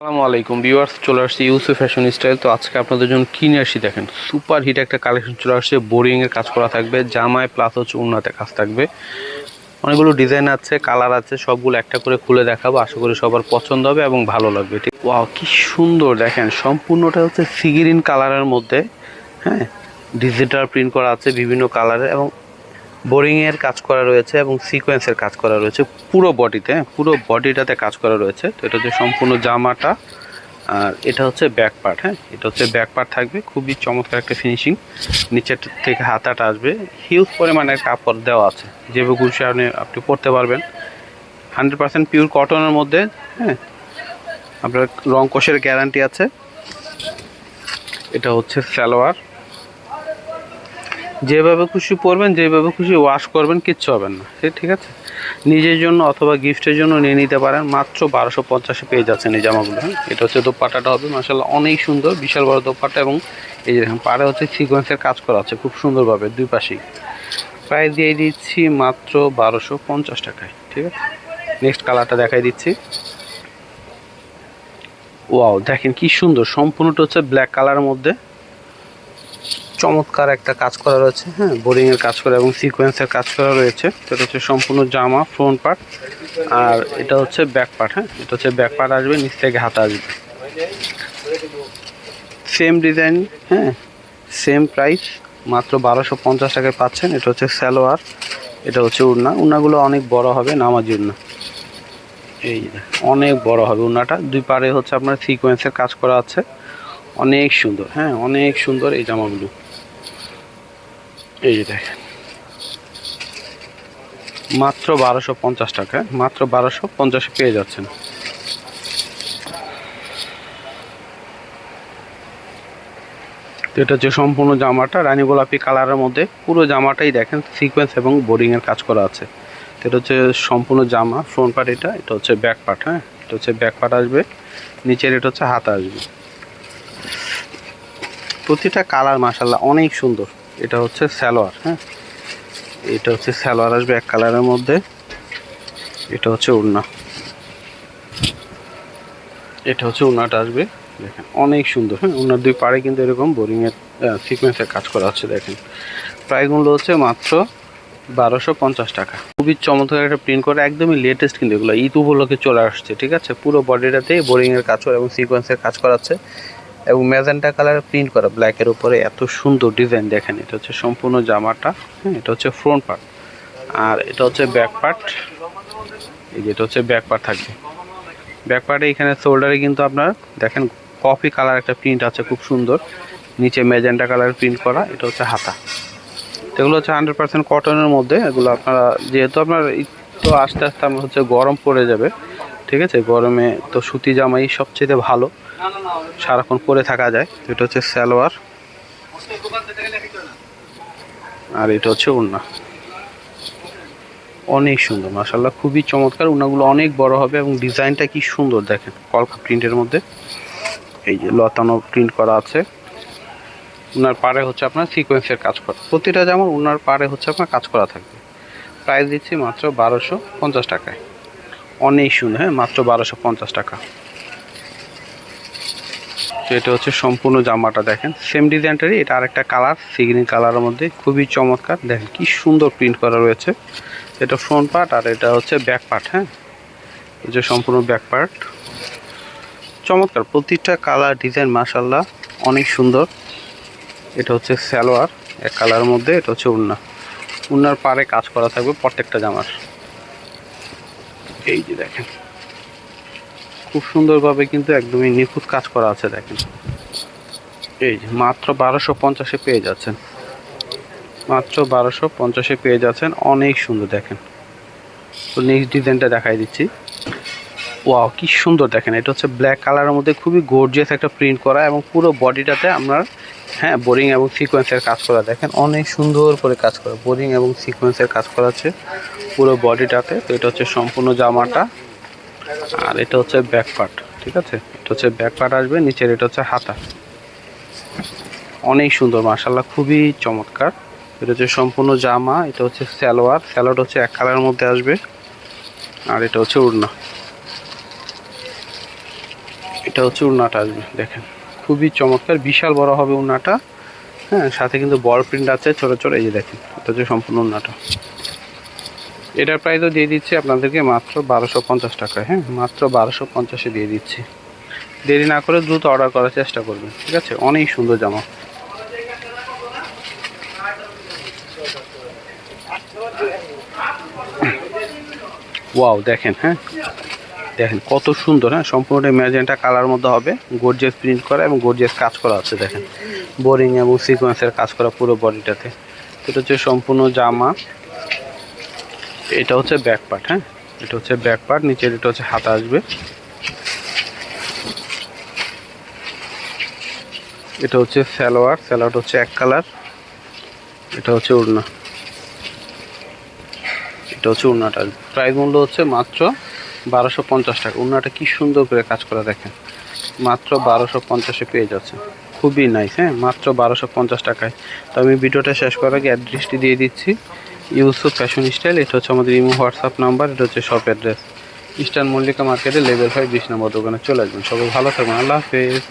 আসসালামু আলাইকুম ভিউয়ার্স, চলে আসছি ইউসুফ ফ্যাশন স্টাইল। তো আজকে আপনাদের জন্য কিনে আসি, দেখেন সুপার হিট একটা কালেকশন চলে আসছে। বোরিং এর কাজ করা থাকবে, জামায় প্লাস হচ্ছে উন্নতে কাজ থাকবে। অনেকগুলো ডিজাইন আছে, কালার আছে, সবগুলো একটা করে খুলে দেখাবো। আশা করি সবার পছন্দ হবে এবং ভালো লাগবে। ঠিক, ওয়াও কি সুন্দর দেখেন, সম্পূর্ণটা হচ্ছে সি গ্রিন কালারের মধ্যে, হ্যাঁ, ডিজিটাল প্রিন্ট করা আছে বিভিন্ন কালারের এবং বোরিং এর কাজ করা রয়েছে এবং সিকোয়েন্সের কাজ করা রয়েছে পুরো বডিতে, পুরো বডিটাতে কাজ করা রয়েছে। তো এটা হচ্ছে সম্পূর্ণ জামাটা, আর এটা হচ্ছে ব্যাক পার্ট। হ্যাঁ, এটা হচ্ছে ব্যাক পার্ট থাকবে, খুবই চমৎকার একটা ফিনিশিং। নিচের থেকে হাতাটা আসবে, হিউজ পরিমাণের কাপড় দেওয়া আছে, যেভাবে খুশি আপনি পরতে পারবেন। 100% পিওর কটনের মধ্যে, হ্যাঁ, আপনার রং কষের গ্যারান্টি আছে। এটা হচ্ছে সালোয়ার, যেভাবে খুশি পরবেন, যেভাবে খুশি ওয়াশ করবেন, কিচ্ছু হবেন না। ঠিক আছে, নিজের জন্য অথবা গিফটের জন্য নিয়ে নিতে পারেন। মাত্র 1250 পেয়ে যাচ্ছেন এই জামাগুলো। হ্যাঁ, এটা হচ্ছে দোপাট্টাটা হবে মাশাআল্লাহ অনেক সুন্দর, বিশাল বড় দোপাট্টা এবং এই যে দেখেন পাড়ে হচ্ছে সিকোয়েন্সের কাজ করা আছে খুব সুন্দরভাবে দুই পাশেই। প্রাইস দিয়ে দিচ্ছি মাত্র 1250 টাকায়। ঠিক আছে, নেক্সট কালারটা দেখাই দিচ্ছি। ওয়াও দেখেন কি সুন্দর, সম্পূর্ণটা হচ্ছে ব্ল্যাক কালারের মধ্যে চমৎকার একটা কাজ করা রয়েছে। হ্যাঁ, বোরিং এর কাজ করা এবং সিকোয়েন্সের কাজ করা রয়েছে। তো এটা হচ্ছে সম্পূর্ণ জামা ফ্রন্ট পার্ট, আর এটা হচ্ছে ব্যাক পার্ট। হ্যাঁ, এটা হচ্ছে ব্যাক পার্ট আসবে, নিচ থেকে হাতা আসবে, সেম ডিজাইন। হ্যাঁ, সেম প্রাইস, মাত্র 1250 টাকায় পাচ্ছেন। এটা হচ্ছে সালোয়ার, এটা হচ্ছে উড়না। উড়নাগুলো অনেক বড় হবে, নামাজি উড়না, এই অনেক বড় হবে উড়নাটা। দুই পারে হচ্ছে আপনার সিকোয়েন্সের কাজ করা আছে, অনেক সুন্দর। হ্যাঁ, অনেক সুন্দর এই জামাগুলো। এই যে দেখেন মাত্র 1250 টাকা, মাত্র 1250 পেয়ে যাচ্ছেন। তো এটা হচ্ছে সম্পূর্ণ জামাটা রানী গোলাপি কালারের মধ্যে, পুরো জামাটাই দেখেন সিকোয়েন্স এবং বোরিং এর কাজ করা আছে। তো এটা হচ্ছে সম্পূর্ণ জামা ফ্রন্ট পার্ট, এটা হচ্ছে ব্যাক পার্ট। হ্যাঁ, এটা হচ্ছে ব্যাক পার্ট আসবে, নিচের এটা হচ্ছে হাতা আসবে। প্রতিটা কালার মাশাআল্লাহ অনেক সুন্দর। এটা হচ্ছে সালোয়ার। হ্যাঁ, এটা হচ্ছে সালোয়ার আসবে এক কালারের মধ্যে। এটা হচ্ছে ওড়না, এটা হচ্ছে ওড়নাটা আসবে, দেখেন অনেক সুন্দর। হ্যাঁ, ওড়নার দুই পাড়ে কিন্তু এরকম বোরিংয়ের সিকোয়েন্সের কাজ করা আছে। দেখেন প্রাইসগুলো হচ্ছে মাত্র 1250 টাকা। খুবই চমৎকার একটা প্রিন্ট করে, একদমই লেটেস্ট কিন্তু এগুলো ঈদ উপলক্ষে চলে আসছে। ঠিক আছে, পুরো বডিটাতে বোরিংয়ের কাজ করা এবং সিকোয়েন্সের কাজ করা আছে এবং ম্যাজেন্টা কালারের প্রিন্ট করা ব্ল্যাকের উপরে এত সুন্দর ডিজাইন। দেখেন এটা হচ্ছে সম্পূর্ণ জামাটা। হ্যাঁ, এটা হচ্ছে ফ্রন্ট পার্ট, আর এটা হচ্ছে ব্যাক পার্ট। এই যে এটা হচ্ছে ব্যাক পার্ট থাকবে। ব্যাক পার্টে এখানে শোল্ডারে কিন্তু আপনার দেখেন কফি কালার একটা প্রিন্ট আছে খুব সুন্দর, নিচে ম্যাজেন্টা কালার প্রিন্ট করা। এটা হচ্ছে হাতা। এগুলো হচ্ছে 100% কটনের মধ্যে। এগুলো আপনারা যেহেতু আপনার তো আস্তে আস্তে আমার হচ্ছে গরম পড়ে যাবে, ঠিক আছে, গরমে তো সুতি জামাই সবচেয়ে ভালো, সারাক্ষণ পরে থাকা যায়। এটা হচ্ছে সালোয়ার, আর এটা হচ্ছে ওড়না। অনেক সুন্দর মাশাআল্লাহ, খুবই চমৎকার। ওড়নাগুলো অনেক বড় হবে এবং ডিজাইনটা কি সুন্দর দেখেন, কলকা প্রিন্টের মধ্যে এই যে লতানো প্রিন্ট করা আছে। ওনার পাড়ে হচ্ছে আপনার সিকোয়েন্সের কাজ করা, প্রতিটা যেমন ওনার পাড়ে হচ্ছে আপনার কাজ করা থাকবে। প্রাইস দিচ্ছি মাত্র 1250 টাকায়। অনেক সুন্দর। হ্যাঁ, মাত্র 1250 টাকা। তো এটা হচ্ছে সম্পূর্ণ জামাটা, দেখেন সেম ডিজাইনটারই এটা আরেকটা কালার, সি গ্রিন কালারের মধ্যে, খুবই চমৎকার। দেখেন কি সুন্দর প্রিন্ট করা রয়েছে। এটা ফ্রন্ট পার্ট আর এটা হচ্ছে ব্যাক পার্ট। হ্যাঁ, এই যে সম্পূর্ণ ব্যাক পার্ট, চমৎকার প্রতিটা কালার ডিজাইন মাশাআল্লাহ অনেক সুন্দর। এটা হচ্ছে সালোয়ার এক কালারের মধ্যে, এটা হচ্ছে ওড়না। ওড়নার পাড়ে কাজ করা থাকবে প্রত্যেকটা জামার। এই যে দেখেন খুব সুন্দরভাবে কিন্তু একদমই নিখুঁত কাজ করা আছে। দেখেন এই যে মাত্র 1250-এ পেয়ে যাচ্ছেন, মাত্র 1250-এ পেয়ে যাচ্ছেন। অনেক সুন্দর দেখেন। তো নেক্সট ডিজাইনটা দেখাই দিচ্ছি। ওয়াও কি সুন্দর দেখেন, এটা হচ্ছে ব্ল্যাক কালারের মধ্যে খুবই গর্জিয়াস একটা প্রিন্ট করা এবং পুরো বডিটাতে আপনার, হ্যাঁ, বোরিং এবং সিকোয়েন্সের কাজ করা। দেখেন অনেক সুন্দর করে কাজ করা, বোরিং এবং সিকোয়েন্সের কাজ করা আছে পুরো বডিটাতে। তো এটা হচ্ছে সম্পূর্ণ জামাটা, আর এটা হচ্ছে ব্যাক পার্ট। ঠিক আছে, এটা হচ্ছে ব্যাক পার্ট আসবে, নিচের এটা হচ্ছে হাতা। অনেক সুন্দর মাশাআল্লাহ, খুবই চমৎকার। এটা হচ্ছে সম্পূর্ণ জামা, এটা হচ্ছে সালোয়ার। সালোয়ার হচ্ছে এক কালারের মধ্যে আসবে, আর এটা হচ্ছে ওড়না। এটা এটা হচ্ছে ওড়নাটা আসবে দেখেন, খুবই চমৎকার, বিশাল বড় হবে ওড়নাটা। হ্যাঁ, সাথে কিন্তু বল প্রিন্ট আছে ছোটো ছোটো, এই যে দেখেন, এটা হচ্ছে সম্পূর্ণ ওড়নাটা। এটার প্রাইসও দিয়ে দিচ্ছি আপনাদেরকে মাত্র 1250 টাকায়। হ্যাঁ, মাত্র 1250-এ দিয়ে দিচ্ছি। দেরি না করে দ্রুত অর্ডার করার চেষ্টা করবেন, ঠিক আছে? অনেক সুন্দর জামা। ওয়াও, দেখেন, হ্যাঁ দেখেন কত সুন্দর। হ্যাঁ, সম্পূর্ণটা ম্যাজেন্টা কালার মধ্যে হবে, গর্জিয়াস প্রিন্ট করা এবং গর্জিয়াস কাজ করা আছে। দেখেন বোরিং এবং সিকোয়েন্সের কাজ করা পুরো বডিটাতে। এটা হচ্ছে সম্পূর্ণ জামা। এটা হচ্ছে ব্যাক পার্ট। হ্যাঁ, এটা হচ্ছে ব্যাক পার্ট, নিচের এটা হচ্ছে হাতা আসবে। এটা হচ্ছে সালোয়ার, সালোয়ার হচ্ছে এক কালার। এটা হচ্ছে ওড়না, এটা হচ্ছে ওড়নাটা। প্রাইস মূল্য হচ্ছে মাত্র 1250 টাকা। ওড়নাটা কি সুন্দর করে কাজ করা দেখেন, মাত্র 1250-এ পেয়ে যাচ্ছে, খুবই নাইস। হ্যাঁ, মাত্র 1250 টাকায়। তো আমি ভিডিওটা শেষ করার আগে অ্যাড্রেসটি দিয়ে দিচ্ছি, ইউসুফ ফ্যাশন স্টাইল। এটা হচ্ছে আমাদের ইমো হোয়াটসঅ্যাপ নাম্বার, এটা হচ্ছে শপ অ্যাড্রেস, ইস্টার্ন মল্লিকা মার্কেটে লেভেল 5 20 নম্বর দোকানে চলে আসবেন। সবাই ভালো থাকবেন, আল্লাহ হাফেজ।